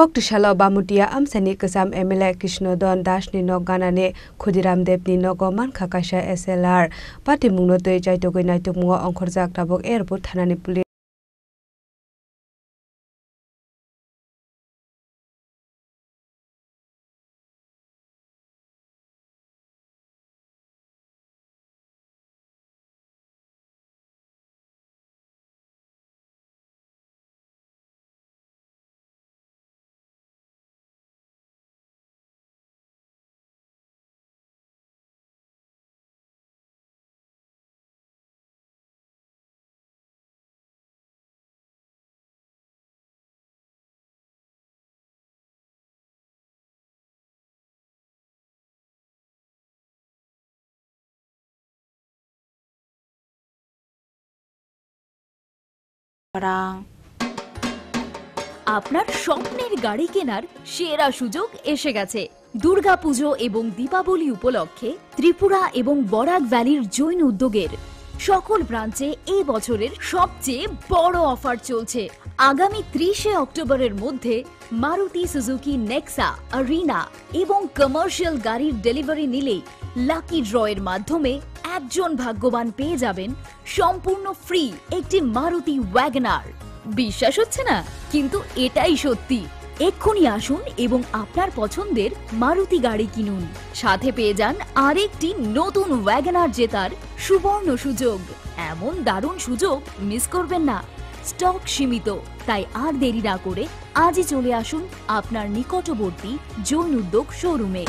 Koktishala Bamutia Amsani Kasam Emile Krishnodon Dashni no Ganane Khudiram Debni no Goman Kakasha SLR Pati Mungno Toy Jaitogoi Naitumwa Onkorzak Tabok Airport Thanani Police আপনার স্বপ্নের গাড়ি কেনার সেরা সুযোগ এসে গেছে। দুর্গাপুজো এবং দীপাবলি উপলক্ষে ত্রিপুরা এবং বরাক ভ্যালির জৈন উদ্যোগের সকল ব্রাঞ্চে এই বছরের সবচেয়ে বড় অফার চলছে। আগামী 30শে অক্টোবরের মধ্যে মারুতি সুজুকি নেক্সা, আরিনা এবং কমার্শিয়াল গাড়ির ডেলিভারি নিলেই লাকি ড্রয়ের মাধ্যমে একজন ভাগ্যবান পেয়ে যাবেন সম্পূর্ণ ফ্রি একটি মারুতি ওয়াগনার। বিশ্বাস হচ্ছে না, কিন্তু এটাই সত্যি। এক্ষুনি আসুন এবং আপনার পছন্দের মারুতি গাড়ি কিনুন, সাথে পেয়ে যান আরেকটি নতুন ওয়াগনার জেতার সুবর্ণ সুযোগ। এমন দারুণ সুযোগ মিস করবেন না। স্টক সীমিত, তাই আর দেরি না করে আজই চলে আসুন আপনার নিকটবর্তী জৈন উদ্যোগ শোরুমে।